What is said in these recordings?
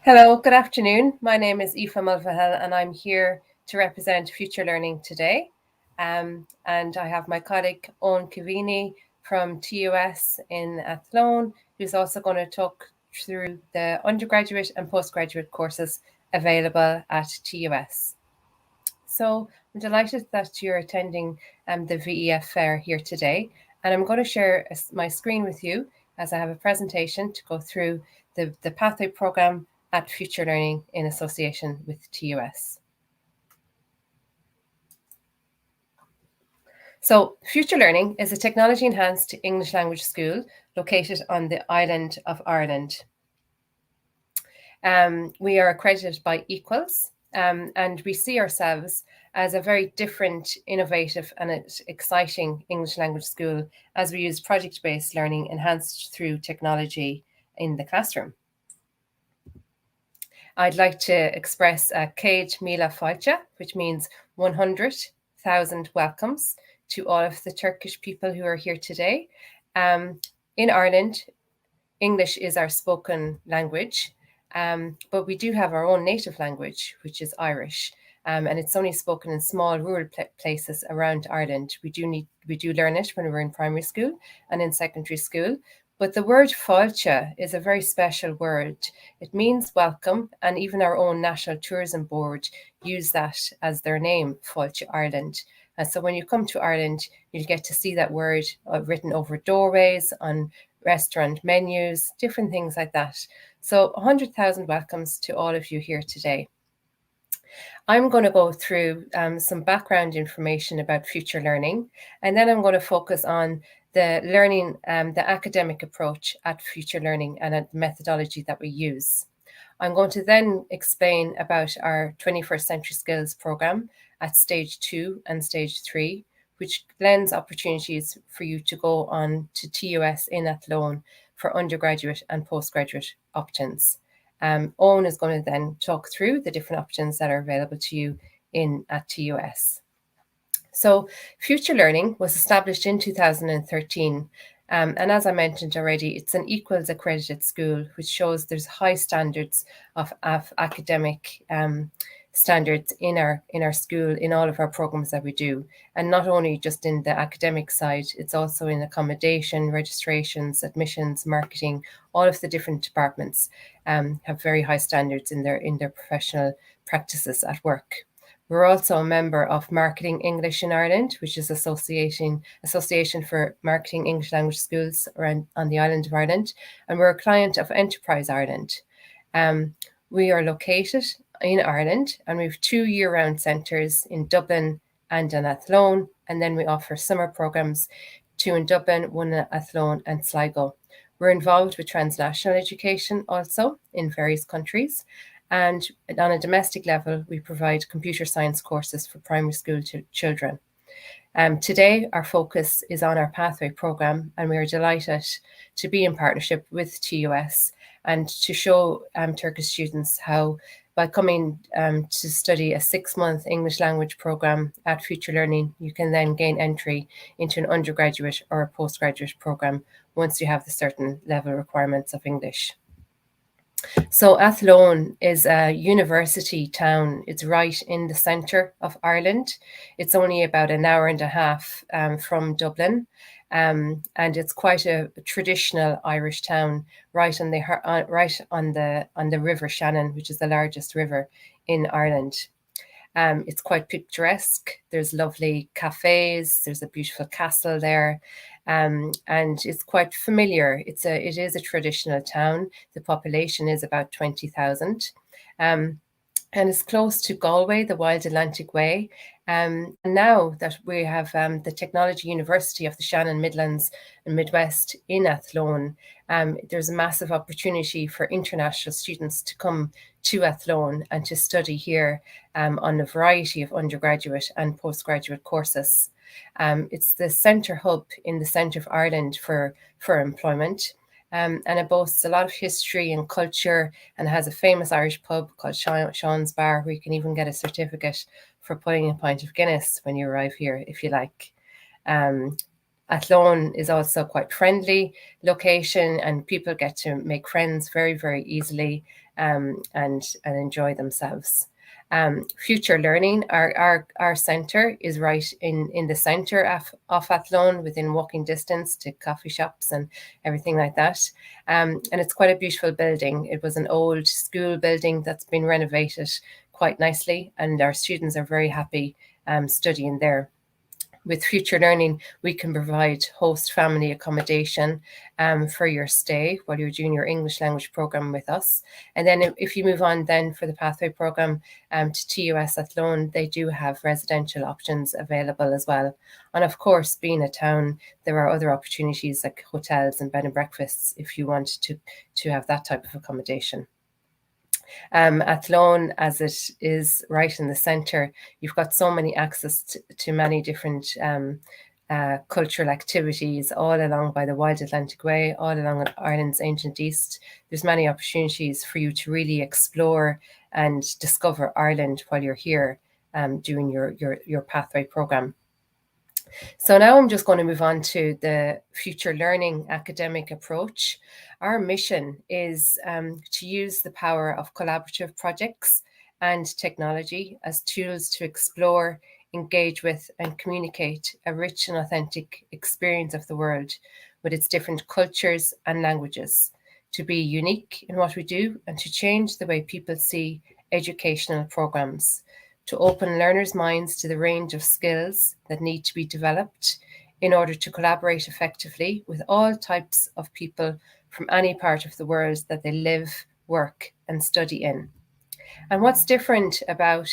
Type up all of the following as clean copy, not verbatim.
Hello, good afternoon. My name is Aoife Mulvihel and I'm here to represent Future Learning today. And I have my colleague Owen Cavini from TUS in Athlone, who's also going to talk through the undergraduate and postgraduate courses available at TUS. So I'm delighted that you're attending the VEF Fair here today, and I'm going to share my screen with you as I have a presentation to go through the pathway program at Future Learning in association with TUS. So Future Learning is a technology-enhanced English language school located on the island of Ireland. We are accredited by Equals, and we see ourselves as a very different, innovative and exciting English language school as we use project-based learning enhanced through technology in the classroom. I'd like to express Céad Míle Fáilte, which means 100,000 welcomes to all of the Turkish people who are here today. In Ireland, English is our spoken language, but we do have our own native language, which is Irish, and it's only spoken in small rural places around Ireland. We do learn it when we're in primary school and in secondary school. But the word fáilte is a very special word. It means welcome, and even our own National Tourism Board use that as their name, Fáilte Ireland. And so when you come to Ireland, you'll get to see that word written over doorways, on restaurant menus, different things like that. So 100,000 welcomes to all of you here today. I'm going to go through some background information about Future Learning, and then I'm going to focus on the learning, the academic approach at Future Learning and the methodology that we use. I'm going to then explain about our 21st Century Skills program at Stage 2 and Stage 3, which lends opportunities for you to go on to TUS in Athlone for undergraduate and postgraduate options. Owen is going to then talk through the different options that are available to you at TUS. So Future Learning was established in 2013. And as I mentioned already, it's an Equals accredited school, which shows there's high standards of academic standards in our school, in all of our programs that we do. And not only just in the academic side, it's also in accommodation, registrations, admissions, marketing. All of the different departments have very high standards in their professional practices at work. We're also a member of Marketing English in Ireland, which is Association for Marketing English Language Schools around on the island of Ireland, and we're a client of Enterprise Ireland. We are located in Ireland, and we have 2 year-round centres in Dublin and in Athlone, and then we offer summer programmes, 2 in Dublin, 1 in Athlone and Sligo. We're involved with transnational education also in various countries. And on a domestic level, we provide computer science courses for primary school children. Today, our focus is on our pathway program, and we are delighted to be in partnership with TUS and to show Turkish students how, by coming to study a 6-month English language program at Future Learning, you can then gain entry into an undergraduate or a postgraduate program once you have the certain level requirements of English. So Athlone is a university town. It's right in the centre of Ireland. It's only about an hour and a half from Dublin, and it's quite a traditional Irish town, right on the River Shannon, which is the largest river in Ireland. It's quite picturesque. There's lovely cafes. There's a beautiful castle there. And it's quite familiar. It is a traditional town. The population is about 20,000. And it's close to Galway, the Wild Atlantic Way. And now that we have the Technology University of the Shannon Midlands and Midwest in Athlone, there's a massive opportunity for international students to come to Athlone and to study here on a variety of undergraduate and postgraduate courses. It's the centre hub in the centre of Ireland for employment. And it boasts a lot of history and culture, and has a famous Irish pub called Sean's Bar, where you can even get a certificate for putting a pint of Guinness when you arrive here, if you like. Athlone is also quite friendly location, and people get to make friends very, very easily and enjoy themselves. Future Learning, our centre is right in the centre of Athlone, within walking distance to coffee shops and everything like that. And it's quite a beautiful building. It was an old school building that's been renovated quite nicely, and our students are very happy studying there. With Future Learning, we can provide host family accommodation for your stay while you're doing your English language program with us. And then if you move on then for the pathway program to TUS Athlone, they do have residential options available as well. And of course, being a town, there are other opportunities like hotels and bed and breakfasts if you want to have that type of accommodation. Athlone, as it is right in the centre, you've got so many access to many different cultural activities all along by the Wild Atlantic Way, all along Ireland's ancient east. There's many opportunities for you to really explore and discover Ireland while you're here doing your pathway programme. So now I'm just going to move on to the Future Learning academic approach. Our mission is to use the power of collaborative projects and technology as tools to explore, engage with, and communicate a rich and authentic experience of the world with its different cultures and languages, to be unique in what we do and to change the way people see educational programs, to open learners' minds to the range of skills that need to be developed in order to collaborate effectively with all types of people from any part of the world that they live, work, and study in. And what's different about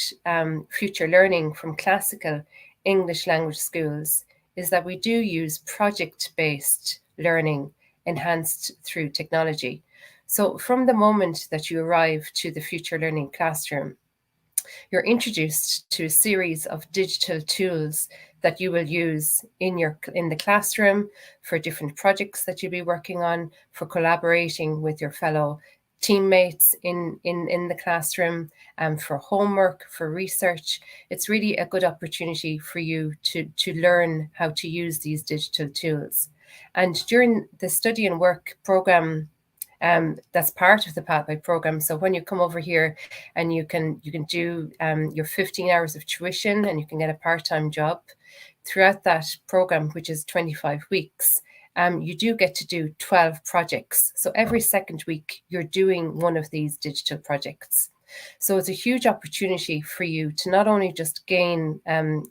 Future Learning from classical English language schools is that we do use project-based learning enhanced through technology. So from the moment that you arrive to the Future Learning classroom, you're introduced to a series of digital tools that you will use in the classroom for different projects that you'll be working on, for collaborating with your fellow teammates in the classroom, for homework, for research. It's really a good opportunity for you to learn how to use these digital tools. And during the study and work program, that's part of the pathway program. So when you come over here and you can do your 15 hours of tuition and you can get a part-time job throughout that program, which is 25 weeks, you do get to do 12 projects. So every second week, you're doing one of these digital projects. So it's a huge opportunity for you to not only just gain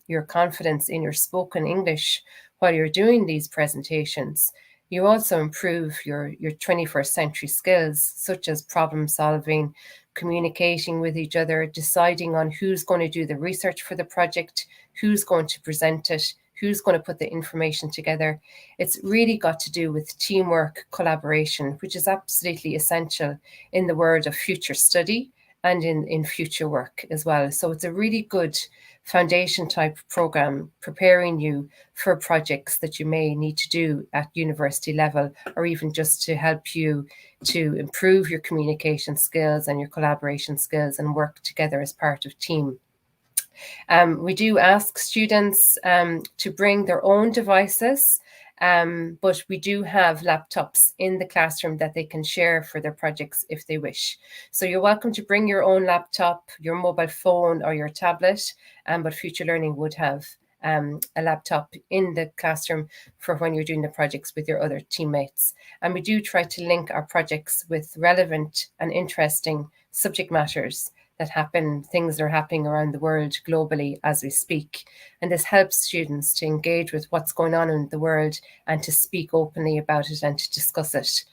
your confidence in your spoken English while you're doing these presentations, you also improve your 21st century skills, such as problem solving, communicating with each other, deciding on who's going to do the research for the project, who's going to present it, who's going to put the information together. It's really got to do with teamwork, collaboration, which is absolutely essential in the world of future study and in future work as well. So it's a really good foundation type program preparing you for projects that you may need to do at university level, or even just to help you to improve your communication skills and your collaboration skills and work together as part of team. We do ask students to bring their own devices, but we do have laptops in the classroom that they can share for their projects if they wish. So you're welcome to bring your own laptop, your mobile phone or your tablet, but Future Learning would have a laptop in the classroom for when you're doing the projects with your other teammates. And we do try to link our projects with relevant and interesting subject matters that happen, things that are happening around the world globally as we speak. And this helps students to engage with what's going on in the world and to speak openly about it and to discuss it.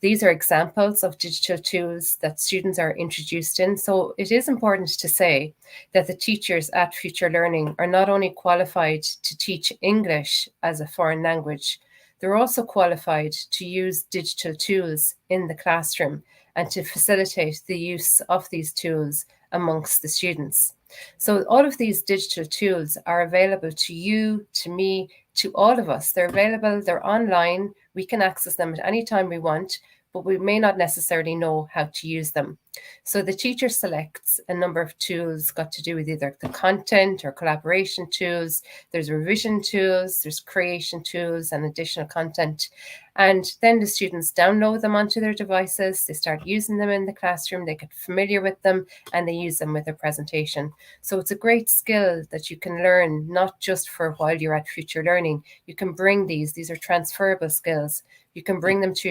These are examples of digital tools that students are introduced in. So it is important to say that the teachers at Future Learning are not only qualified to teach English as a foreign language, they're also qualified to use digital tools in the classroom and to facilitate the use of these tools amongst the students. So all of these digital tools are available to you, to me, to all of us. They're available, they're online, we can access them at any time we want, but we may not necessarily know how to use them. So the teacher selects a number of tools got to do with either the content or collaboration tools. There's revision tools, there's creation tools and additional content. And then the students download them onto their devices. They start using them in the classroom. They get familiar with them and they use them with their presentation. So it's a great skill that you can learn, not just for while you're at Future Learning. You can bring these are transferable skills. You can bring them to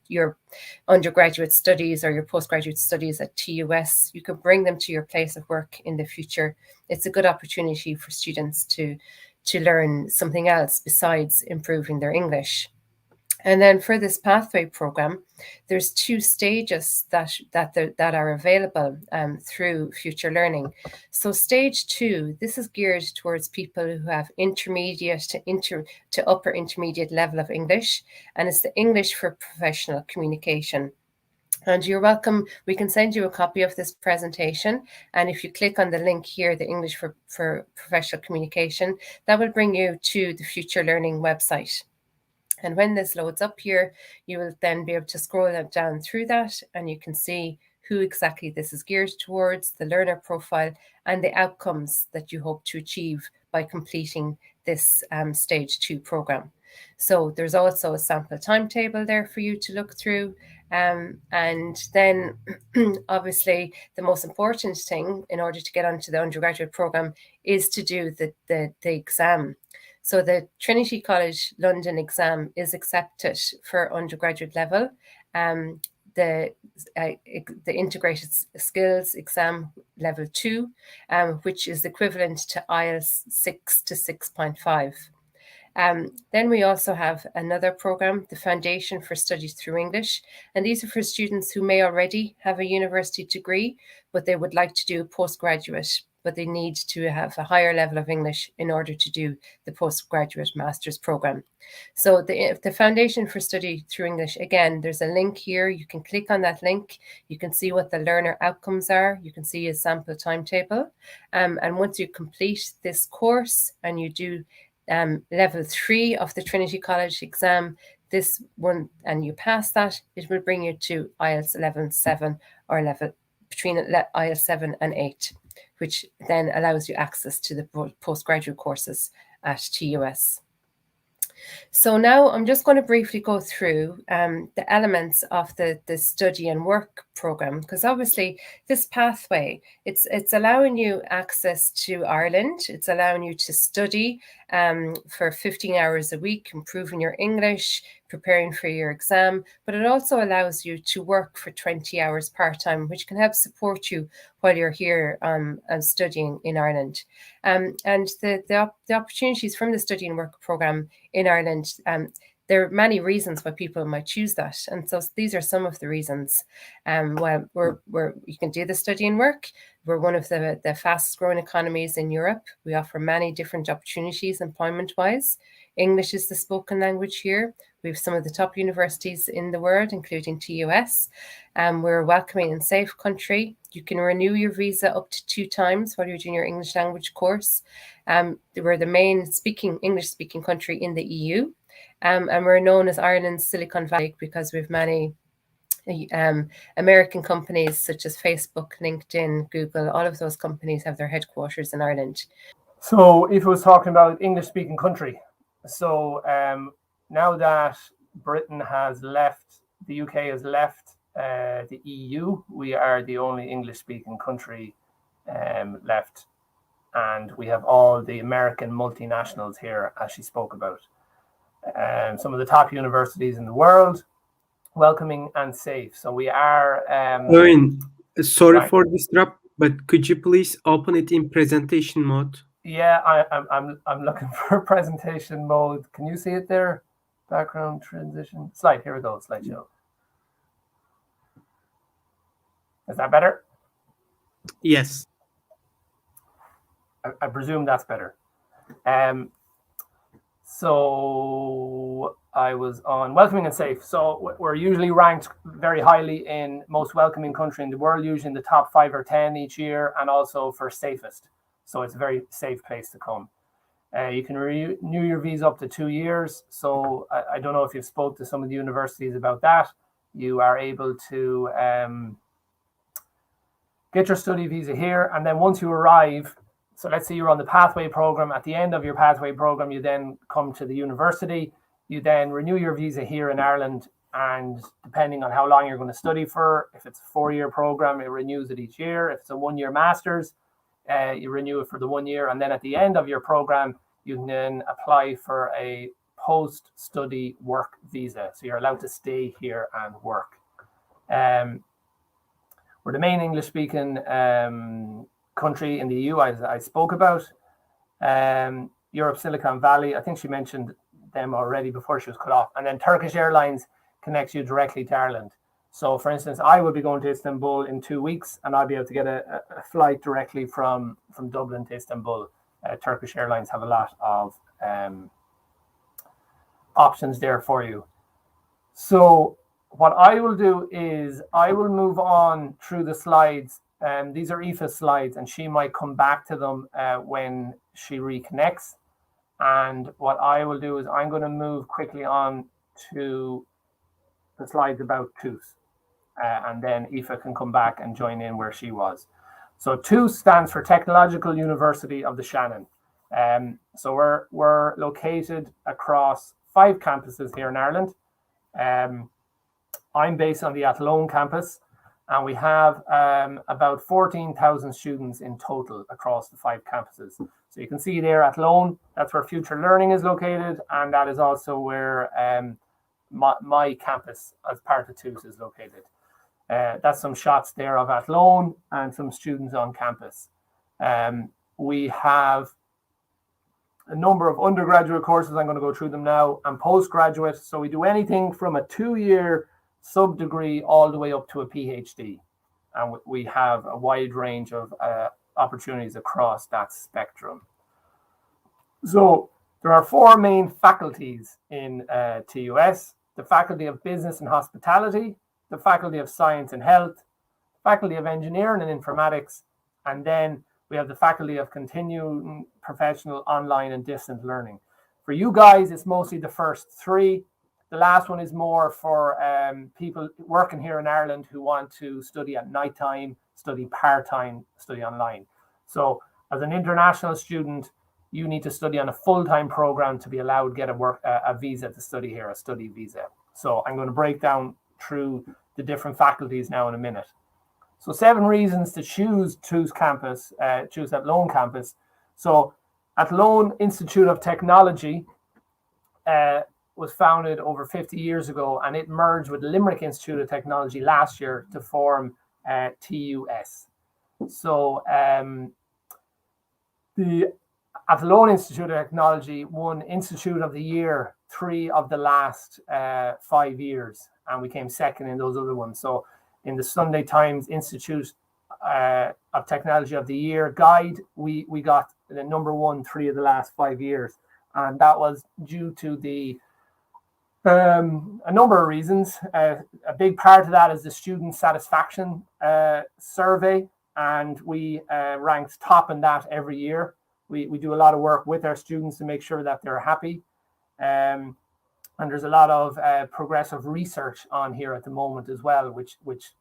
your undergraduate studies or your postgraduate studies at TUS. You can bring them to your place of work in the future. It's a good opportunity for students to learn something else besides improving their English. And then for this pathway program, there's 2 stages that are available through Future Learning. So stage 2, this is geared towards people who have intermediate to upper intermediate level of English, and it's the English for Professional Communication. And you're welcome. We can send you a copy of this presentation. And if you click on the link here, the English for Professional Communication, that will bring you to the Future Learning website. And when this loads up here, you will then be able to scroll down through that and you can see who exactly this is geared towards, the learner profile, and the outcomes that you hope to achieve by completing this stage 2 program. So there's also a sample timetable there for you to look through. And then obviously the most important thing in order to get onto the undergraduate program is to do the exam. So the Trinity College London exam is accepted for undergraduate level. The Integrated Skills Exam Level 2, which is equivalent to IELTS 6 to 6.5. Then we also have another program, the Foundation for Studies Through English, and these are for students who may already have a university degree, but they would like to do postgraduate, but they need to have a higher level of English in order to do the postgraduate master's program. So the Foundation for Study Through English, again, there's a link here. You can click on that link. You can see what the learner outcomes are. You can see a sample timetable. And once you complete this course and you do level 3 of the Trinity College exam, this one, and you pass that, it will bring you to IELTS 11.7 or level between IELTS 7 and 8, which then allows you access to the postgraduate courses at TUS. So now I'm just going to briefly go through the elements of the study and work program, because obviously this pathway, it's allowing you access to Ireland. It's allowing you to study for 15 hours a week, improving your English, preparing for your exam, but it also allows you to work for 20 hours part-time, which can help support you while you're here studying in Ireland. And the opportunities from the study and work program in Ireland, there are many reasons why people might choose that. And so these are some of the reasons why you can do the study and work. We're one of the fastest growing economies in Europe. We offer many different opportunities employment-wise. English is the spoken language here. We have some of the top universities in the world, including TUS. We're a welcoming and safe country. You can renew your visa up to 2 times while you're doing your English language course. We're the main English-speaking country in the EU. And we're known as Ireland's Silicon Valley because we have many American companies such as Facebook, LinkedIn, Google. All of those companies have their headquarters in Ireland. So if it was talking about English-speaking country, so now that Britain has left, the UK has left the EU, we are the only English-speaking country left, and we have all the American multinationals here, as she spoke about. Some of the top universities in the world, welcoming and safe. So we are. Sorry right. for disrupt, but could you please open it in presentation mode? Yeah, I'm looking for presentation mode. Can you see it there? Background transition slide. Here we go. Slideshow. Is that better? Yes. I presume that's better. So I was on welcoming and safe. So we're usually ranked very highly in most welcoming country in the world, usually in the top 5 or 10 each year, and also for safest. So it's a very safe place to come. You can renew your visa up to 2 years. So I don't know if you've spoke to some of the universities about that, you are able to get your study visa here. And then once you arrive, so let's say you're on the pathway program, at the end of your pathway program, you then come to the university, you then renew your visa here in Ireland, and depending on how long you're going to study for, if it's a 4-year program, it renews it each year. If it's a 1-year master's, you renew it for the 1 year. And then at the end of your program, you can then apply for a post-study work visa. So you're allowed to stay here and work. We're the main English-speaking country in the EU, as I spoke about. Europe, Silicon Valley, I think she mentioned them already before she was cut off. And then Turkish Airlines connects you directly to Ireland. So for instance, I will be going to Istanbul in 2 weeks, and I'll be able to get a flight directly from Dublin to Istanbul. Turkish Airlines have a lot of options there for you. So what I will do is I will move on through the slides. These are Aoife's slides, and she might come back to them when she reconnects. And what I will do is I'm going to move quickly on to the slides about TUS. And then Aoife can come back and join in where she was. So TUS stands for Technological University of the Shannon. So we're located across 5 campuses here in Ireland. I'm based on the Athlone campus, and we have about 14,000 students in total across the 5 campuses. So you can see there Athlone, that's where Future Learning is located, and that is also where my campus as part of TUS is located. That's some shots there of Athlone and some students on campus. We have a number of undergraduate courses. I'm going to go through them now, and postgraduate. So we do anything from a 2-year sub-degree all the way up to a PhD. And we have a wide range of opportunities across that spectrum. So there are 4 main faculties in TUS: the Faculty of Business and Hospitality, the Faculty of Science and Health, Faculty of Engineering and Informatics, and then we have the Faculty of Continuing Professional Online and Distance Learning. For you guys, it's mostly the first 3. The last one is more for people working here in Ireland who want to study at nighttime, study part-time, study online. So as an international student, you need to study on a full-time program to be allowed to get a visa to study here, a study visa. So I'm going to break down through the different faculties now in a minute. So 7 reasons to choose TUS campus, choose Athlone campus. So Athlone Institute of Technology was founded over 50 years ago, and it merged with Limerick Institute of Technology last year to form TUS. So the Athlone Institute of Technology won Institute of the Year 3 of the last 5 years, and we came second in those other ones. So in the Sunday Times Institute of Technology of the Year guide, we got the number 1 3 of the last 5 years, and that was due to the a number of reasons. A big part of that is the student satisfaction survey, and we ranked top in that every year. We do a lot of work with our students to make sure that they're happy. And there's a lot of progressive research on here at the moment as well, which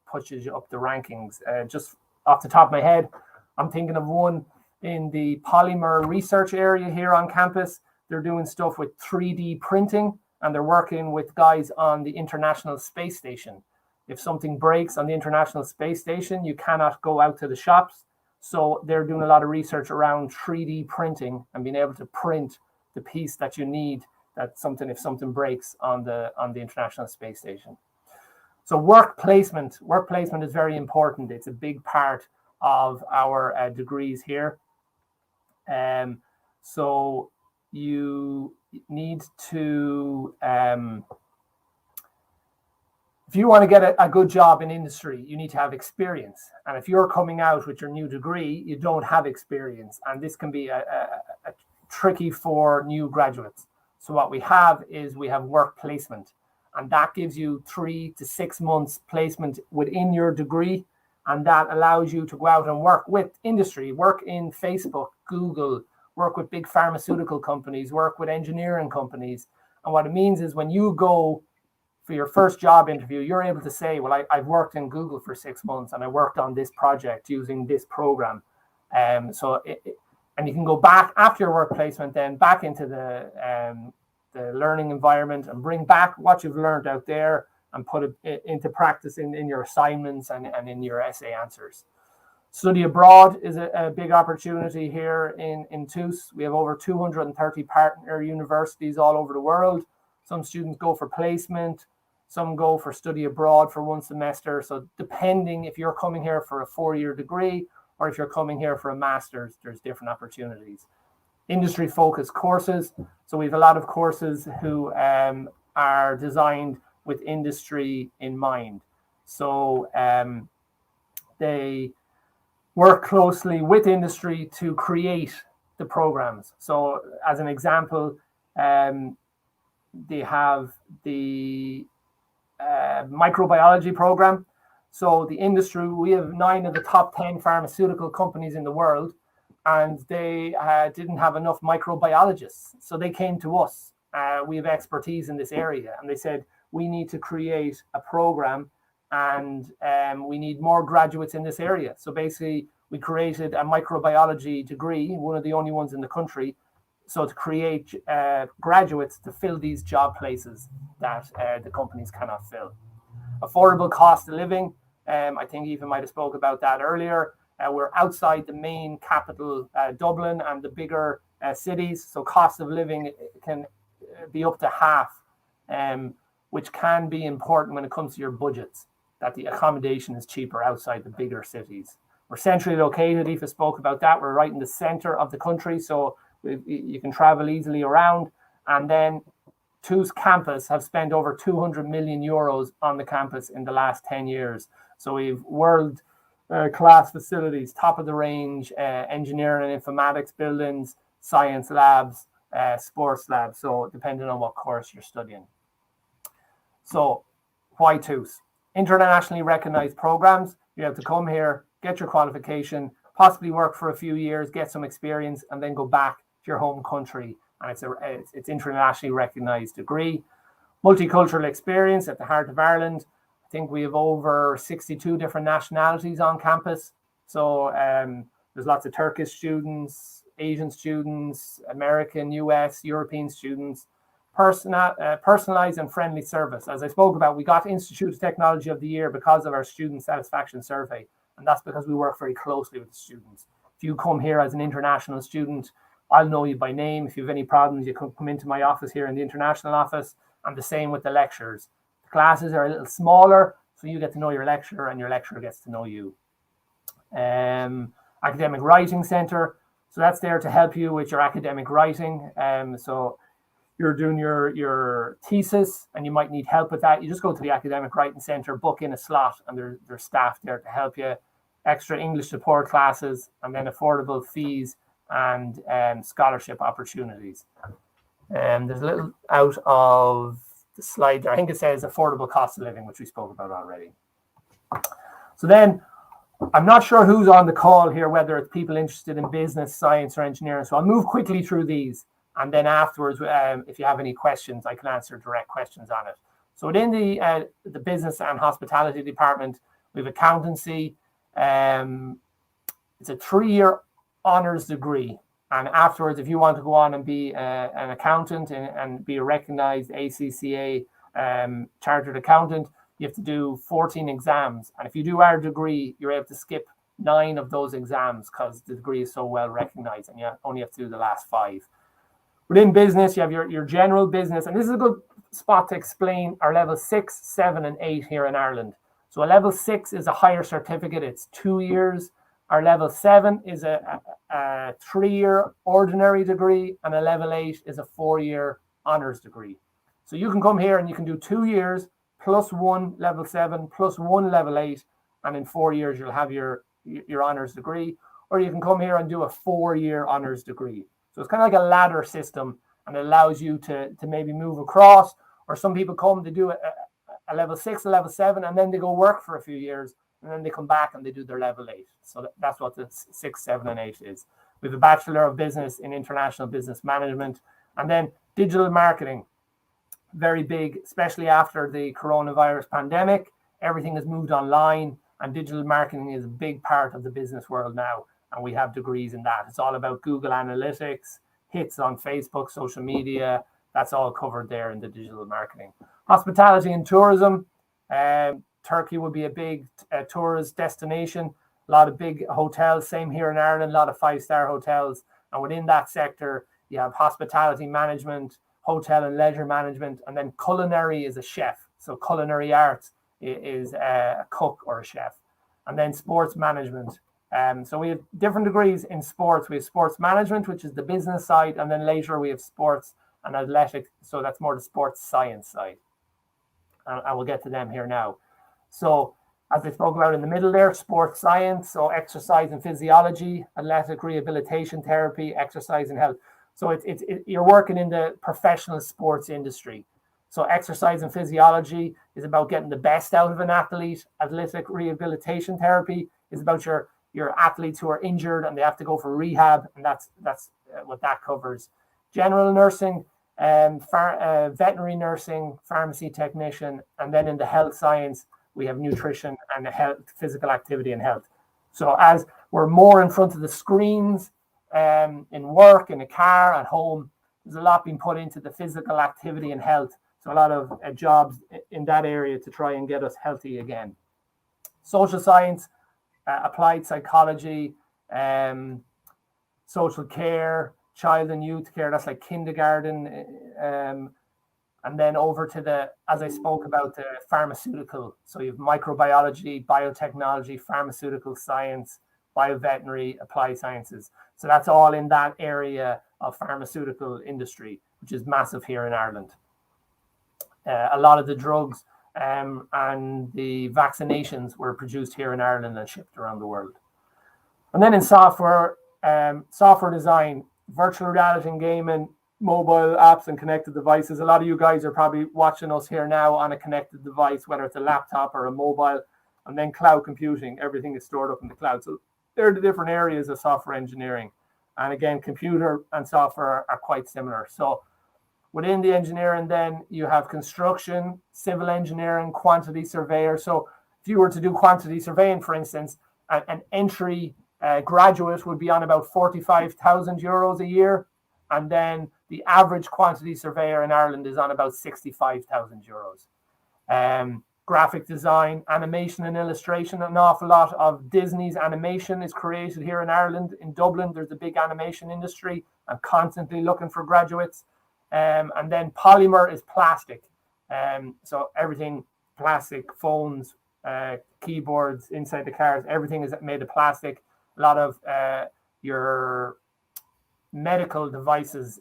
pushes you up the rankings. Just off the top of my head, I'm thinking of one in the polymer research area here on campus. They're doing stuff with 3D printing, and they're working with guys on the International Space Station. If something breaks on the International Space Station, you cannot go out to the shops. So they're doing a lot of research around 3D printing and being able to print the piece that you need, if something breaks on the International Space Station. So work placement is very important. It's a big part of our degrees here. So you need to, if you want to get a good job in industry, you need to have experience. And if you're coming out with your new degree, you don't have experience. And this can be a tricky for new graduates. So what we have work placement. And that gives you 3 to 6 months placement within your degree. And that allows you to go out and work with industry, work in Facebook, Google, work with big pharmaceutical companies, work with engineering companies. And what it means is when you go for your first job interview, you're able to say, well, I've worked in Google for 6 months and I worked on this project using this program. And you can go back after your work placement, then back into the learning environment and bring back what you've learned out there and put it into practice in your assignments and in your essay answers. Study abroad is a big opportunity here in TUS. We have over 230 partner universities all over the world. Some students go for placement, some go for study abroad for 1 semester. So depending if you're coming here for a 4-year degree or if you're coming here for a master's, there's different opportunities. Industry focused courses. So we have a lot of courses who are designed with industry in mind. So they work closely with industry to create the programs. So as an example, they have the microbiology program. So the industry, we have 9 of the top 10 pharmaceutical companies in the world, and they didn't have enough microbiologists. So they came to us. We have expertise in this area, and they said, we need to create a program and we need more graduates in this area. So basically, we created a microbiology degree, one of the only ones in the country, so to create graduates to fill these job places that the companies cannot fill. Affordable cost of living, I think Eva might have spoke about that earlier. We're outside the main capital, Dublin, and the bigger cities, so cost of living can be up to half, which can be important when it comes to your budgets, that the accommodation is cheaper outside the bigger cities. We're centrally located. Aoife spoke about that. We're right in the center of the country, so you can travel easily around. And then TUS campus have spent over 200 million euros on the campus in the last 10 years. So we've world class facilities, top of the range, engineering and informatics buildings, science labs, sports labs. So depending on what course you're studying. So why TUS? Internationally recognized programs. You have to come here, get your qualification, possibly work for a few years, get some experience, and then go back to your home country. And it's internationally recognized degree. Multicultural experience at the heart of Ireland. I think we have over 62 different nationalities on campus. So there's lots of Turkish students, Asian students, American, US, European students. Personalized and friendly service. As I spoke about, we got Institute of Technology of the Year because of our student satisfaction survey. And that's because we work very closely with the students. If you come here as an international student, I'll know you by name. If you have any problems, you can come into my office here in the international office. And the same with the lecturers. The classes are a little smaller, so you get to know your lecturer and your lecturer gets to know you. Academic Writing Centre. So that's there to help you with your academic writing. So you're doing your thesis and you might need help with that. You just go to the Academic Writing Centre, book in a slot, and there's staff there to help you. Extra English support classes, and then affordable fees and scholarship opportunities. There's a little out of the slide there. I think it says affordable cost of living, which we spoke about already. So then, I'm not sure who's on the call here, whether it's people interested in business, science, or engineering. So I'll move quickly through these. And then afterwards, if you have any questions, I can answer direct questions on it. So within the business and hospitality department, we have accountancy. It's a 3-year honors degree. And afterwards, if you want to go on and be an accountant and be a recognized ACCA chartered accountant, you have to do 14 exams. And if you do our degree, you're able to skip 9 of those exams because the degree is so well recognized, and you only have to do the last 5. Within business, you have your general business, and this is a good spot to explain our level 6, 7, and 8 here in Ireland. So a level 6 is a higher certificate, it's 2 years. Our level 7 is a 3-year ordinary degree, and a level 8 is a 4-year honors degree. So you can come here and you can do 2 years plus 1 level 7 plus 1 level 8, and in 4 years you'll have your honors degree. Or you can come here and do a 4-year honors degree. So it's kind of like a ladder system, and it allows you to maybe move across. Or some people come to do a level 6, a level 7, and then they go work for a few years, and then they come back and they do their level 8. So that's what the 6, 7, and 8 is. We have a Bachelor of Business in International Business Management, and then digital marketing. very big, especially after the coronavirus pandemic. Everything has moved online, and digital marketing is a big part of the business world now. And we have degrees in that. It's all about Google Analytics, hits on Facebook, social media. That's all covered there in the digital marketing. Hospitality and tourism. Turkey would be a big tourist destination. A lot of big hotels, same here in Ireland, a lot of 5-star hotels. And within that sector, you have hospitality management, hotel and leisure management, and then culinary is a chef. So culinary arts is a cook or a chef. And then sports management. So we have different degrees in sports. We have sports management, which is the business side, and then later we have sports and athletics. So that's more the sports science side. And we'll get to them here now. So as I spoke about in the middle there, sports science, so exercise and physiology, athletic rehabilitation therapy, exercise and health. So you're working in the professional sports industry. So exercise and physiology is about getting the best out of an athlete. Athletic rehabilitation therapy is about your athletes who are injured and they have to go for rehab, and that's what that covers. General nursing, veterinary nursing, pharmacy technician, and then in the health science, we have nutrition and health, physical activity and health. So as we're more in front of the screens, in work, in a car, at home, there's a lot being put into the physical activity and health. So a lot of jobs in that area to try and get us healthy again. Social science, applied psychology, social care, child and youth care, that's like kindergarten, and then over to as I spoke about, the pharmaceutical. So you have microbiology, biotechnology, pharmaceutical science, bioveterinary, applied sciences. So that's all in that area of pharmaceutical industry, which is massive here in Ireland. A lot of the drugs and the vaccinations were produced here in Ireland and shipped around the world. And then in software, software design, virtual reality and gaming, mobile apps and connected devices. A lot of you guys are probably watching us here now on a connected device, whether it's a laptop or a mobile, and then cloud computing. Everything is stored up in the cloud. So they're the different areas of software engineering. And again, computer and software are quite similar. So within the engineering, then you have construction, civil engineering, quantity surveyor. So if you were to do quantity surveying, for instance, an entry graduate would be on about 45,000 euros a year. And then the average quantity surveyor in Ireland is on about 65,000 euros. Graphic design, animation and illustration. An awful lot of Disney's animation is created here in Ireland. In Dublin, there's a big animation industry. I'm constantly looking for graduates. And then polymer is plastic. So everything plastic, phones, keyboards inside the cars, everything is made of plastic. A lot of your medical devices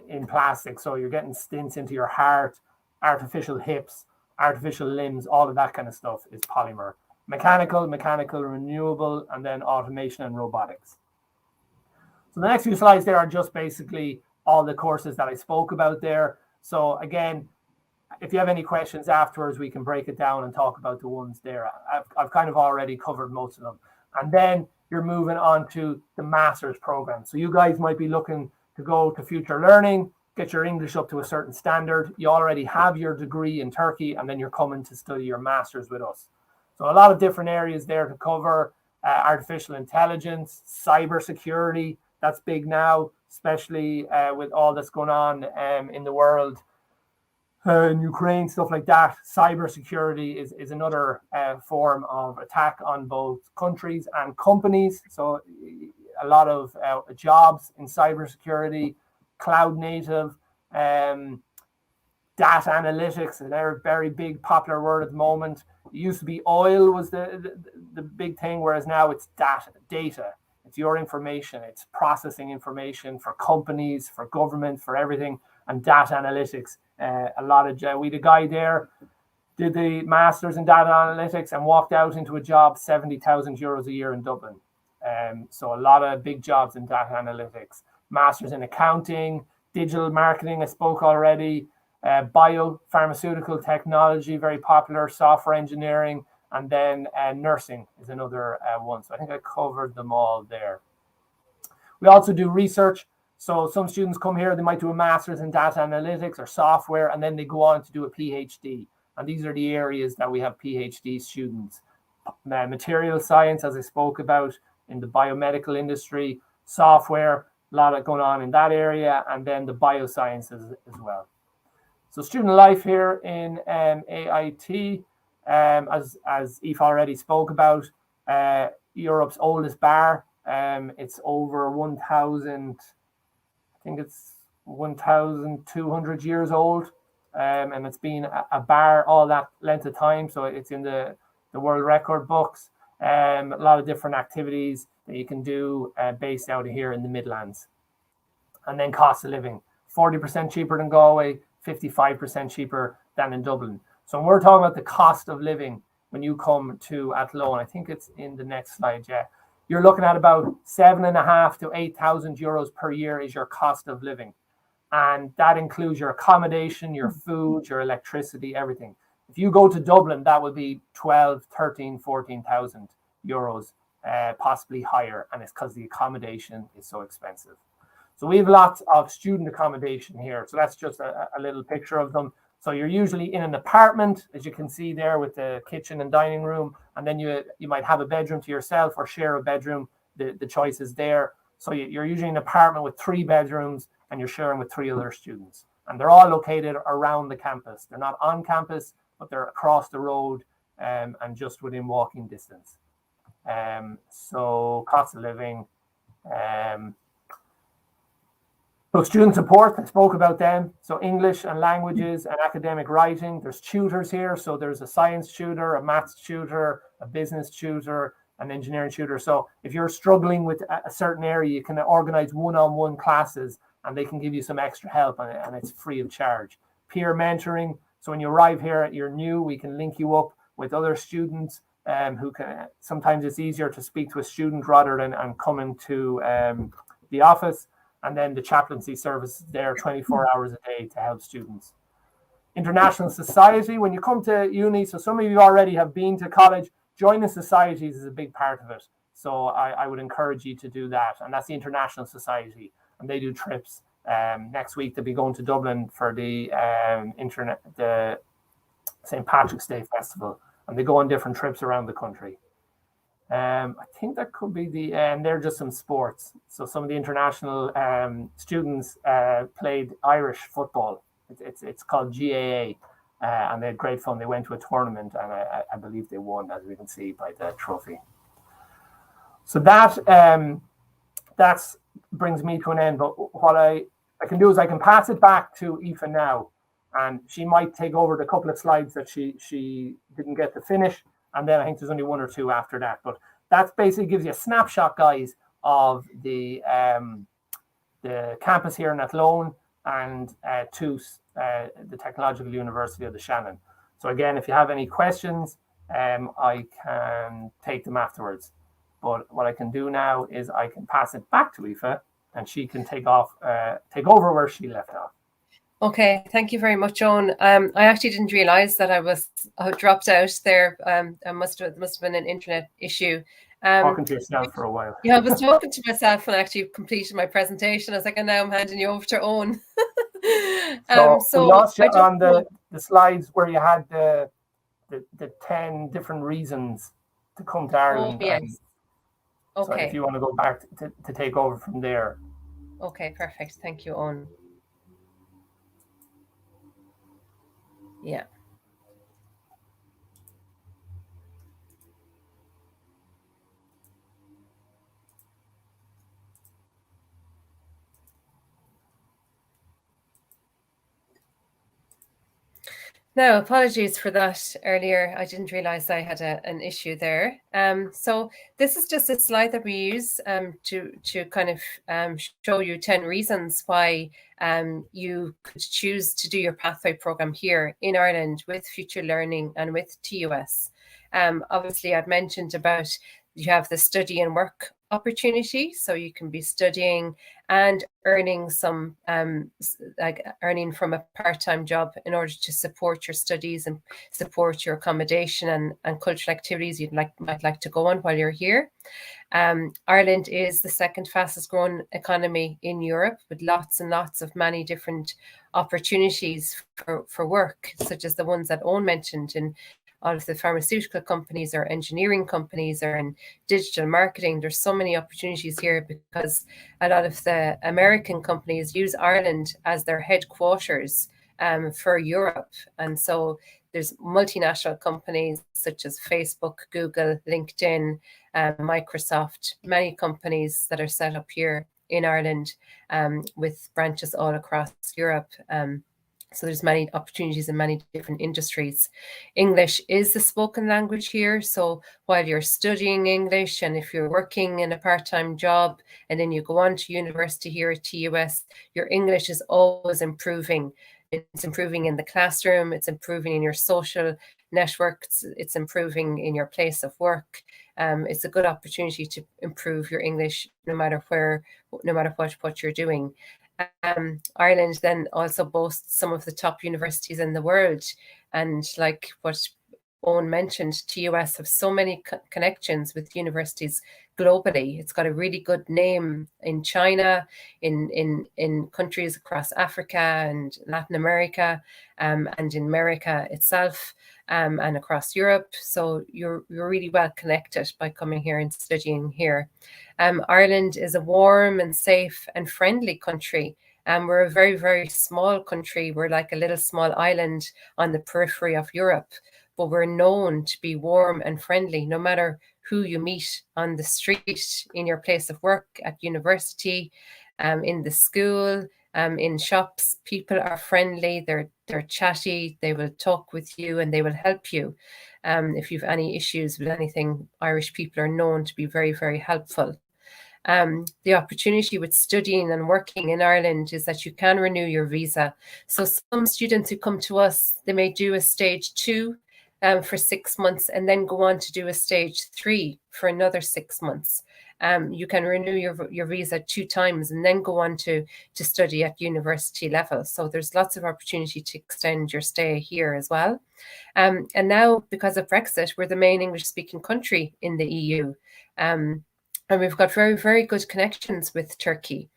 in plastic. So you're getting stents into your heart, artificial hips, artificial limbs, all of that kind of stuff is polymer. Mechanical, renewable, and then automation and robotics. So the next few slides there are just basically all the courses that I spoke about there. So again, if you have any questions afterwards, we can break it down and talk about the ones there. I've kind of already covered most of them. And then you're moving on to the master's program. So you guys might be looking to go to future learning, get your English up to a certain standard. You already have your degree in Turkey, and then you're coming to study your master's with us. So a lot of different areas there to cover. Artificial intelligence, cybersecurity, that's big now, especially with all that's going on in the world. In Ukraine, stuff like that. Cybersecurity is another form of attack on both countries and companies. So a lot of jobs in cybersecurity, cloud native, data analytics, a very big popular word at the moment. It used to be oil was the big thing, whereas now it's data. It's your information. It's processing information for companies, for government, for everything, and data analytics. A lot of we had a guy there did the masters in data analytics and walked out into a job 70,000 euros a year in Dublin. So a lot of big jobs in data analytics. Masters in accounting, digital marketing, I spoke already. Biopharmaceutical technology, very popular. Software engineering, and then nursing is another one. So I think I covered them all there. We also do research. So some students come here, they might do a master's in data analytics or software, and then they go on to do a PhD. And these are the areas that we have PhD students. Material science, as I spoke about, in the biomedical industry, software, a lot of going on in that area, and then the biosciences as well. So student life here in AIT, as Aoife already spoke about, Europe's oldest bar. It's over 1,000, I think it's 1,200 years old, and it's been a bar all that length of time. So it's in the world record books. A lot of different activities that you can do based out of here in the Midlands. And then cost of living, 40% cheaper than Galway, 55% cheaper than in Dublin. So when we're talking about the cost of living, when you come to Athlone, I think it's in the next slide, yeah, you're looking at about 7,500 to 8,000 euros per year is your cost of living. And that includes your accommodation, your food, your electricity, everything. If you go to Dublin, that would be 12, 13, 14,000 euros, possibly higher. And it's because the accommodation is so expensive. So we have lots of student accommodation here. So that's just a little picture of them. So you're usually in an apartment, as you can see there, with the kitchen and dining room. And then you might have a bedroom to yourself or share a bedroom. The choice is there. So you're usually in an apartment with 3 bedrooms and you're sharing with 3 other students. And they're all located around the campus. They're not on campus, but they're across the road and just within walking distance. So cost of living. So student support, I spoke about them. So English and languages and academic writing. There's tutors here. So there's a science tutor, a maths tutor, a business tutor, an engineering tutor. So if you're struggling with a certain area, you can organize one-on-one classes and they can give you some extra help and it's free of charge. Peer mentoring. So when you arrive here, you're new, we can link you up with other students who can, sometimes it's easier to speak to a student rather than coming to the office. And then the chaplaincy service there 24 hours a day to help students. International society, when you come to uni, so some of you already have been to college, joining societies is a big part of it. So I would encourage you to do that. And that's the International Society. And they do trips. Next week, they'll be going to Dublin for the St. Patrick's Day Festival. And they go on different trips around the country. I think that could be and they're just some sports. So some of the international students played Irish football. It's called GAA, and they had great fun. They went to a tournament, and I believe they won, as we can see by the trophy. So that brings me to an end. But what I can do is I can pass it back to Aoife now, and she might take over the couple of slides that she didn't get to finish. And then I think there's only 1 or 2 after that. But that basically gives you a snapshot, guys, of the campus here in Athlone and TUS, the Technological University of the Shannon. So again, if you have any questions, I can take them afterwards. But what I can do now is I can pass it back to Aoife and she can take over where she left off. Okay, thank you very much, Owen. I actually didn't realise that I dropped out there. It must have been an internet issue. Talking to yourself for a while. Yeah, I was talking to myself when I actually completed my presentation. I was like, and now I'm handing you over to Owen. So we lost you on the slides where you had the 10 different reasons to come to Ireland. Oh, yes. Okay. So if you want to go back to take over from there. Okay, perfect. Thank you, Owen. Yeah. No, apologies for that earlier. I didn't realize I had an issue there. So this is just a slide that we use to kind of show you 10 reasons why you could choose to do your pathway program here in Ireland with Future Learning and with TUS. Obviously, I've mentioned about you have the study and work opportunity. So you can be studying and earning some, like earning from a part-time job in order to support your studies and support your accommodation and cultural activities you'd might like to go on while you're here. Ireland is the second fastest growing economy in Europe, with lots and lots of many different opportunities for work, such as the ones that Owen mentioned in all of the pharmaceutical companies or engineering companies or in digital marketing. There's so many opportunities here because a lot of the American companies use Ireland as their headquarters for Europe. And so there's multinational companies such as Facebook, Google, LinkedIn, Microsoft, many companies that are set up here in Ireland with branches all across Europe. So there's many opportunities in many different industries. English is the spoken language here. So while you're studying English and if you're working in a part-time job and then you go on to university here at TUS, your English is always improving. It's improving in the classroom, it's improving in your social networks, it's improving in your place of work. It's a good opportunity to improve your English no matter what you're doing. Ireland then also boasts some of the top universities in the world. And like what Owen mentioned, TUS have so many connections with universities globally. It's got a really good name in China, in countries across Africa and Latin America, and in America itself, and across Europe. So you're really well connected by coming here and studying here. Ireland is a warm and safe and friendly country. We're a very, very small country. We're like a little small island on the periphery of Europe, but we're known to be warm and friendly no matter who you meet on the street, in your place of work, at university, in the school, in shops. People are friendly, they're chatty, they will talk with you and they will help you. If you've any issues with anything, Irish people are known to be very, very helpful. The opportunity with studying and working in Ireland is that you can renew your visa. So some students who come to us, they may do a stage 2 for 6 months and then go on to do a stage 3 for another 6 months. You can renew your visa 2 times and then go on to study at university level. So there's lots of opportunity to extend your stay here as well. And now, because of Brexit, we're the main English-speaking country in the EU. And we've got very, very good connections with Turkey.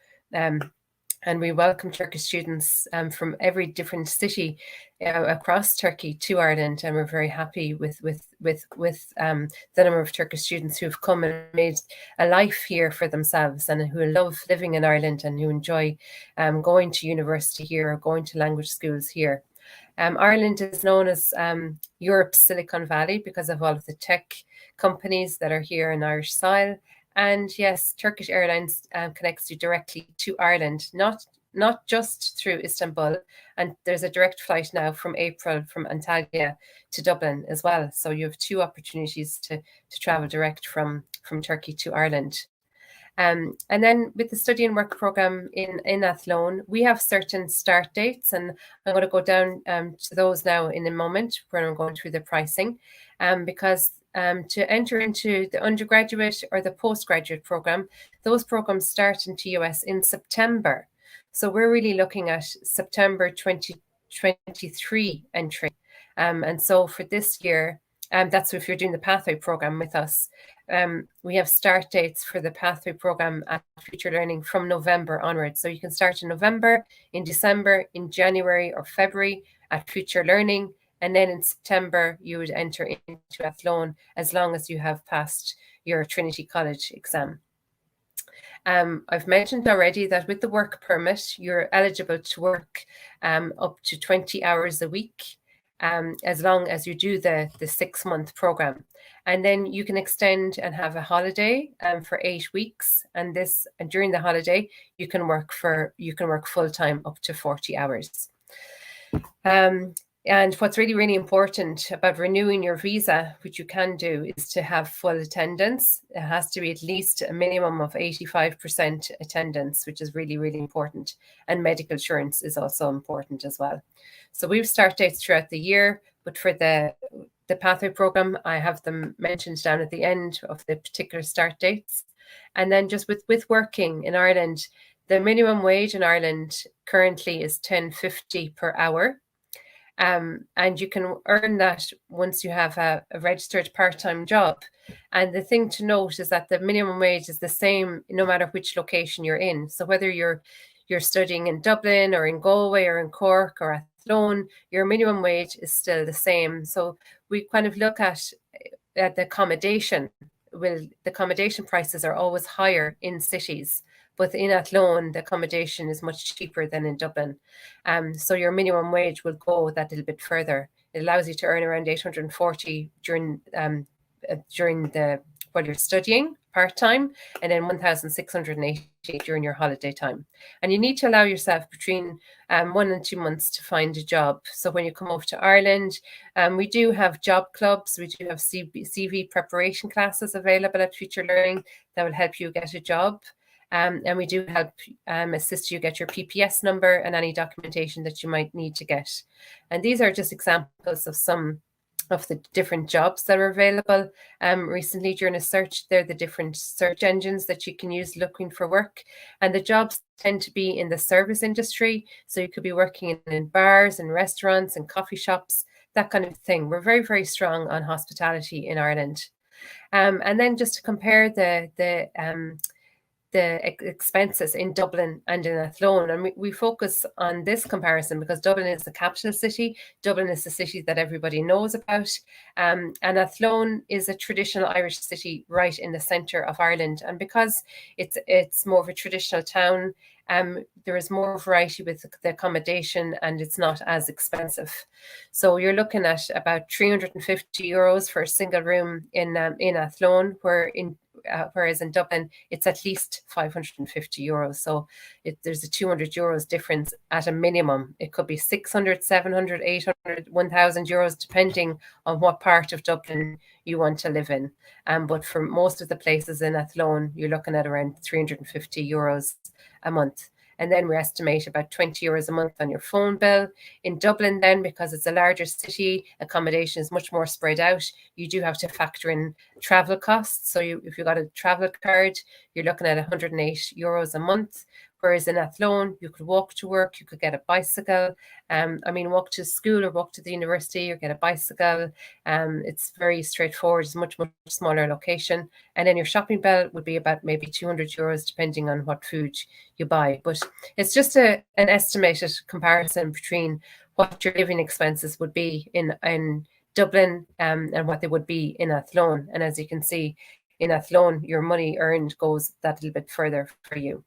And we welcome Turkish students from every different city across Turkey to Ireland, and we're very happy with the number of Turkish students who have come and made a life here for themselves and who love living in Ireland and who enjoy going to university here or going to language schools here. Ireland is known as Europe's Silicon Valley because of all of the tech companies that are here in Irish soil. And yes, Turkish Airlines connects you directly to Ireland, not just through Istanbul. And there's a direct flight now from April from Antalya to Dublin as well. So you have 2 opportunities to travel direct from Turkey to Ireland. And then with the study and work program in Athlone, we have certain start dates, and I'm going to go down to those now in a moment when I'm going through the pricing, because to enter into the undergraduate or the postgraduate program, those programs start in TUS in September. So we're really looking at September 2023 entry. And so for this year, that's if you're doing the pathway program with us. We have start dates for the pathway program at Future Learning from November onwards. So you can start in November, in December, in January or February at Future Learning. And then in September, you would enter into Athlone as long as you have passed your Trinity College exam. I've mentioned already that with the work permit, you're eligible to work up to 20 hours a week, as long as you do the 6-month program. And then you can extend and have a holiday for 8 weeks. And during the holiday, you can work full-time up to 40 hours. And what's really, really important about renewing your visa, which you can do, is to have full attendance. It has to be at least a minimum of 85% attendance, which is really, really important. And medical insurance is also important as well. So we have start dates throughout the year, but for the pathway program, I have them mentioned down at the end of the particular start dates. And then just with working in Ireland, the minimum wage in Ireland currently is $10.50 per hour. And you can earn that once you have a registered part-time job. And the thing to note is that the minimum wage is the same no matter which location you're in. So whether you're studying in Dublin or in Galway or in Cork or Athlone, your minimum wage is still the same. So we kind of look at the accommodation. Well, the accommodation prices are always higher in cities, but in Athlone, the accommodation is much cheaper than in Dublin. So your minimum wage will go that little bit further. It allows you to earn around 840 during while you're studying part-time, and then 1,680 during your holiday time. And you need to allow yourself between 1 and 2 months to find a job. So when you come over to Ireland, we do have job clubs, we do have CV preparation classes available at Future Learning that will help you get a job. And we do help assist you get your PPS number and any documentation that you might need to get. And these are just examples of some of the different jobs that are available. Recently during a search, they're the different search engines that you can use looking for work. And the jobs tend to be in the service industry. So you could be working in bars and restaurants and coffee shops, that kind of thing. We're very, very strong on hospitality in Ireland. And then just to compare the expenses in Dublin and in Athlone. And we focus on this comparison because Dublin is the capital city. Dublin is the city that everybody knows about. And Athlone is a traditional Irish city right in the centre of Ireland. And because it's more of a traditional town, there is more variety with the accommodation and it's not as expensive. So you're looking at about €350 for a single room in Athlone, whereas in Dublin, it's at least €550. So there's a €200 difference at a minimum. It could be 600, 700, 800, €1,000, depending on what part of Dublin you want to live in. But for most of the places in Athlone, you're looking at around €350 a month. And then we estimate about €20 a month on your phone bill. In Dublin then, because it's a larger city, accommodation is much more spread out. You do have to factor in travel costs. So if you've got a travel card, you're looking at €108 a month. Whereas in Athlone, you could walk to work, you could get a bicycle. Walk to school or walk to the university or get a bicycle. It's very straightforward. It's a much, much smaller location. And then your shopping bill would be about maybe €200, depending on what food you buy. But it's just an estimated comparison between what your living expenses would be in Dublin and what they would be in Athlone. And as you can see, in Athlone, your money earned goes that little bit further for you.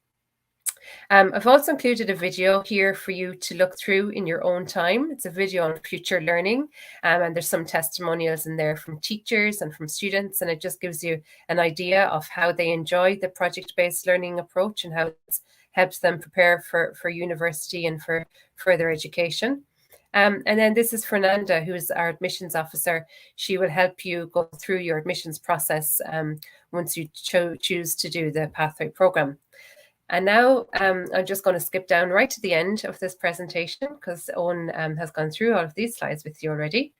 I've also included a video here for you to look through in your own time. It's a video on future learning, and there's some testimonials in there from teachers and from students, and it just gives you an idea of how they enjoy the project-based learning approach and how it helps them prepare for university and for further education. And then this is Fernanda, who's our admissions officer. She will help you go through your admissions process once you choose to do the pathway program. And now I'm just going to skip down right to the end of this presentation because Owen has gone through all of these slides with you already.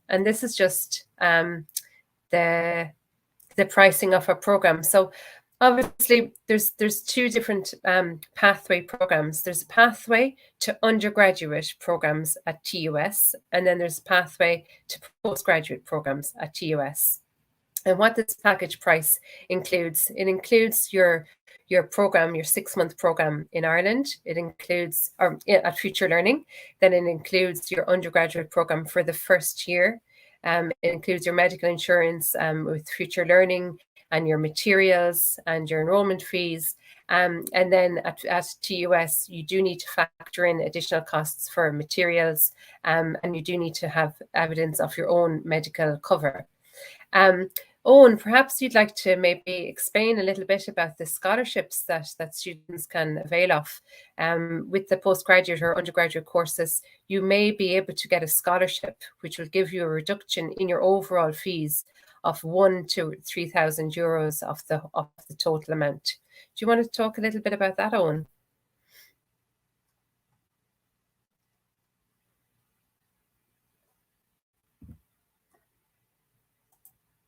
And this is just the pricing of our program. So obviously there's two different pathway programs. There's a pathway to undergraduate programs at TUS, and then there's a pathway to postgraduate programs at TUS. And what this package price includes, it includes your program, your 6-month program in Ireland. It includes, or at Future Learning, then it includes your undergraduate program for the first year. It includes your medical insurance with Future Learning and your materials and your enrollment fees. And then at TUS, you do need to factor in additional costs for materials, and you do need to have evidence of your own medical cover. Owen, perhaps you'd like to maybe explain a little bit about the scholarships that students can avail of. With the postgraduate or undergraduate courses, you may be able to get a scholarship, which will give you a reduction in your overall fees of €1,000 to €3,000 of the total amount. Do you want to talk a little bit about that, Owen?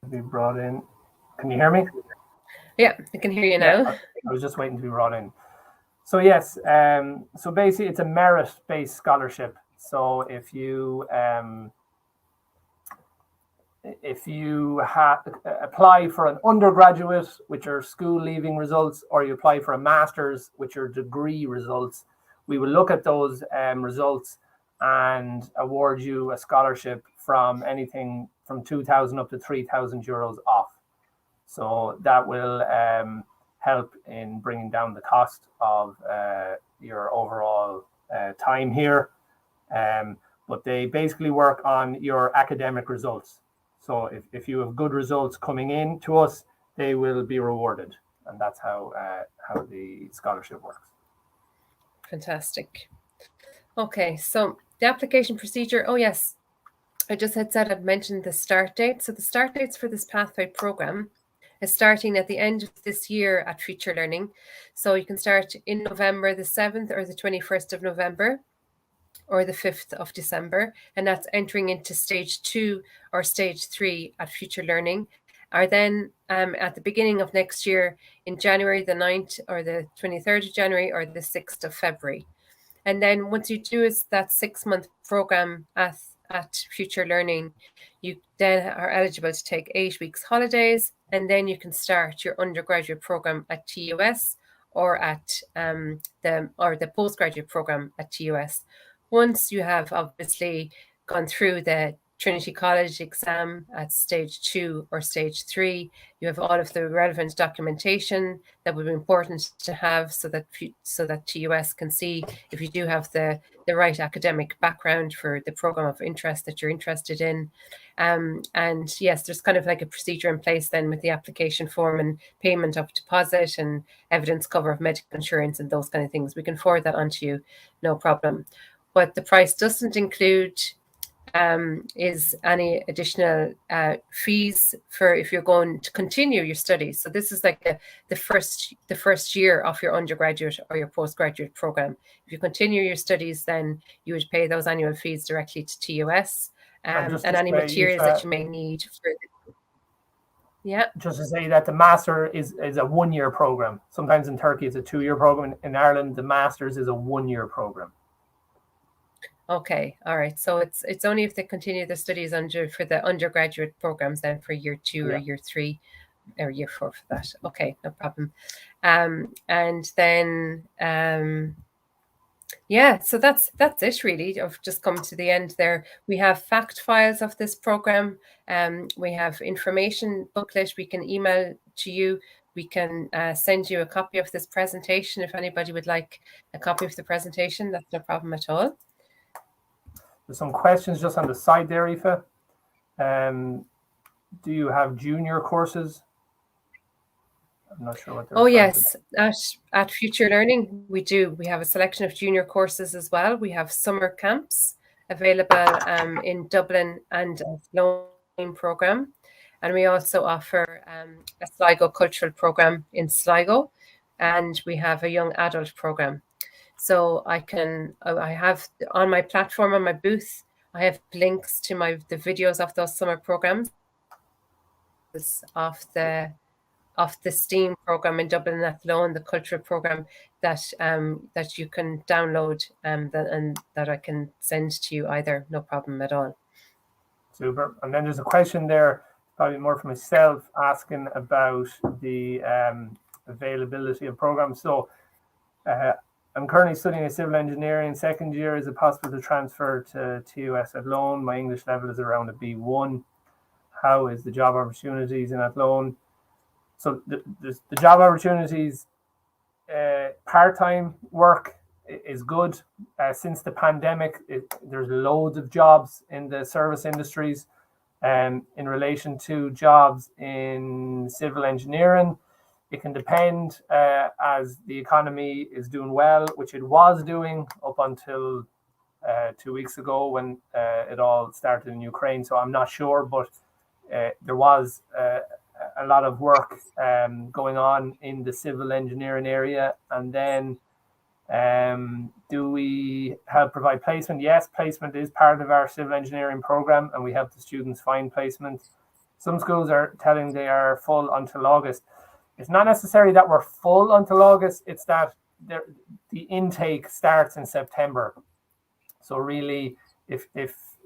Be brought in. Can you hear me? Yeah, I can hear you Yeah, now. I was just waiting to be brought in. So yes, so basically it's a merit-based scholarship. So if you apply for an undergraduate, which are school leaving results, or you apply for a master's, which are degree results, we will look at those results and award you a scholarship from anything from 2,000 up to 3,000 euros off. So that will help in bringing down the cost of your overall time here. But they basically work on your academic results. So if you have good results coming in to us, they will be rewarded. And that's how the scholarship works. Fantastic. Okay, so the application procedure. Oh yes, I just had said I'd mentioned the start date. So the start dates for this pathway program is starting at the end of this year at Future Learning. So you can start in November the 7th or the 21st of November or the 5th of December. And that's entering into stage 2 or stage 3 at Future Learning. Or then at the beginning of next year in January the 9th or the 23rd of January or the 6th of February. And then once you do is that 6-month program at Future Learning, you then are eligible to take 8 weeks holidays, and then you can start your undergraduate program at TUS or at the postgraduate program at TUS. Once you have obviously gone through the Trinity College exam at stage 2 or stage 3, you have all of the relevant documentation that would be important to have so that TUS can see if you do have the right academic background for the program of interest that you're interested in. And yes, there's kind of like a procedure in place then with the application form and payment of deposit and evidence cover of medical insurance and those kind of things. We can forward that on to you, no problem. What the price doesn't include is any additional fees for if you're going to continue your studies. So this is like the first year of your undergraduate or your postgraduate program. If you continue your studies, then you would pay those annual fees directly to TUS and any materials that you may need for Just to say that the master is a 1-year program. Sometimes in Turkey it's a 2-year program. In Ireland, the master's is a 1-year program. Okay, all right. So it's only if they continue their studies for the undergraduate programs then for year 2 or year 3 or year 4 for that. Okay, no problem. And then so that's it really. I've just come to the end there. We have fact files of this program. We have information booklet we can email to you. We can send you a copy of this presentation if anybody would like a copy of the presentation. That's no problem at all. There's some questions just on the side there, Aoife. Do you have junior courses? I'm not sure what they're. Oh yes, at Future Learning we do. We have a selection of junior courses as well. We have summer camps available in Dublin and a Athlone program, and we also offer a Sligo cultural program in Sligo, and we have a young adult program. So I have on my platform, on my booth, I have links to the videos of those summer programs, of the STEAM program in Dublin and Athlone, the cultural program that you can download and that I can send to you either, no problem at all. Super. And then there's a question there, probably more for myself, asking about the availability of programs. So I'm currently studying a civil engineering second year. Is it possible to transfer to TUS Athlone? My English level is around a B1. How is the job opportunities in Athlone? So the job opportunities, part-time work is good. Since the pandemic, there's loads of jobs in the service industries. In relation to jobs in civil engineering, it can depend as the economy is doing well, which it was doing up until 2 weeks ago when it all started in Ukraine. So I'm not sure, but there was a lot of work going on in the civil engineering area. And then do we help provide placement? Yes, placement is part of our civil engineering program, and we help the students find placement. Some schools are telling they are full until August. it's not necessarily that we're full until August, it's that the intake starts in September. So really, if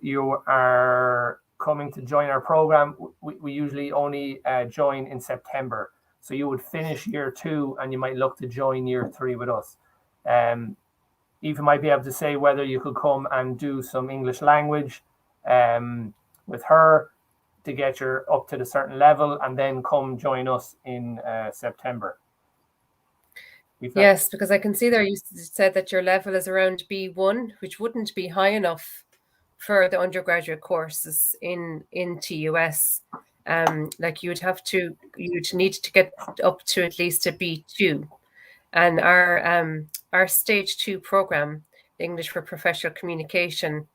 you are coming to join our program, we usually only join in September. So you would finish year 2 and you might look to join year 3 with us. Eva might be able to say whether you could come and do some English language with her to get you up to the certain level, and then come join us in September. Yes, because I can see there you said that your level is around B1, which wouldn't be high enough for the undergraduate courses in TUS. Like you'd need to get up to at least a B2. And our stage 2 program, English for Professional Communication,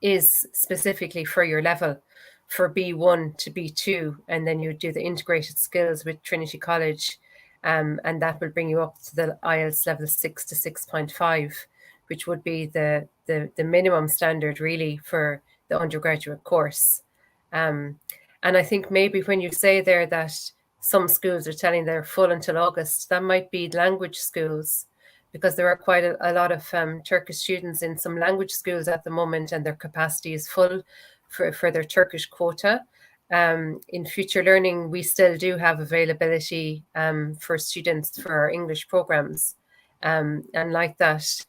is specifically for your level, for B1 to B2, and then you do the integrated skills with Trinity College, and that will bring you up to the IELTS level 6 to 6.5, which would be the minimum standard really for the undergraduate course. And I think maybe when you say there that some schools are telling they're full until August, that might be language schools, because there are quite a lot of Turkish students in some language schools at the moment, and their capacity is full for their Turkish quota. In future learning, we still do have availability for students for our English programs. And like that,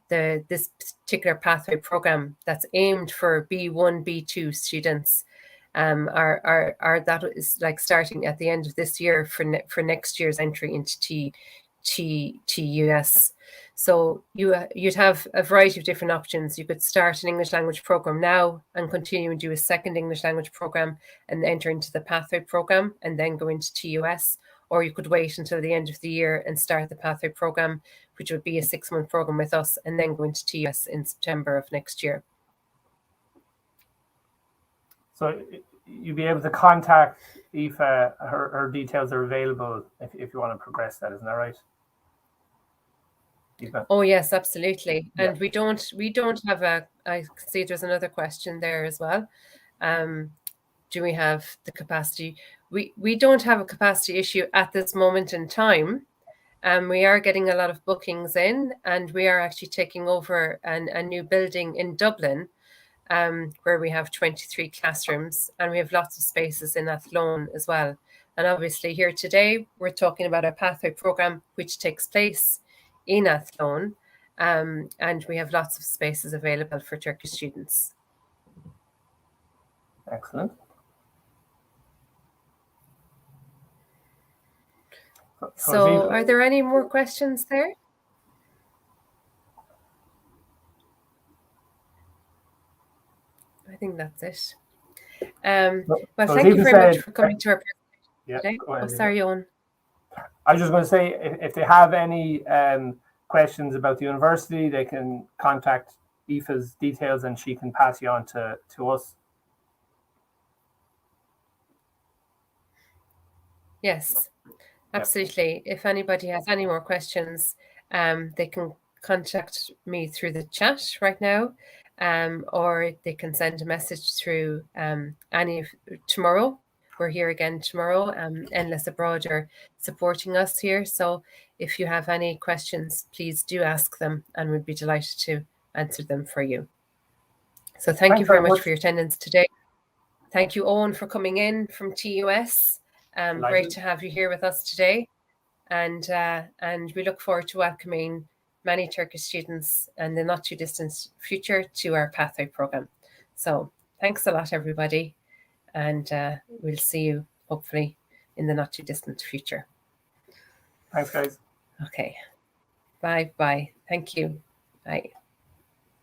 this particular pathway program that's aimed for B1, B2 students are that is like starting at the end of this year for next year's entry into TUS. So you'd have a variety of different options. You could start an English language program now and continue and do a second English language program and enter into the pathway program and then go into TUS, or you could wait until the end of the year and start the pathway program, which would be a 6-month program with us, and then go into TUS in September of next year. So you'll be able to contact Aoife. Her details are available if you want to progress that, isn't that right, Aoife? Oh yes, absolutely. Yeah. And we don't have I see there's another question there as well. Do we have the capacity? We don't have a capacity issue at this moment in time. We are getting a lot of bookings in, and we are actually taking over a new building in Dublin, where we have 23 classrooms, and we have lots of spaces in Athlone as well. And obviously here today, we're talking about a pathway program which takes place in Athlone, and we have lots of spaces available for Turkish students. Excellent. So are there any more questions there? I think that's it. Well, thank you very much for coming to our presentation today. Oh, sorry, Owen. I was just going to say, if they have any questions about the university, they can contact Aoife's details and she can pass you on to us. Yes, absolutely. If anybody has any more questions, they can contact me through the chat right now, or they can send a message through tomorrow. We're here again tomorrow. Endless Abroad are supporting us here. So if you have any questions, please do ask them, and we'd be delighted to answer them for you. So thank you very much for your attendance today. Thank you, Owen, for coming in from TUS. Great to have you here with us today. And we look forward to welcoming many Turkish students in the not too distant future to our pathway program. So thanks a lot, everybody. And we'll see you hopefully in the not too distant future. Thanks, guys. Okay. Bye. Thank you. Bye.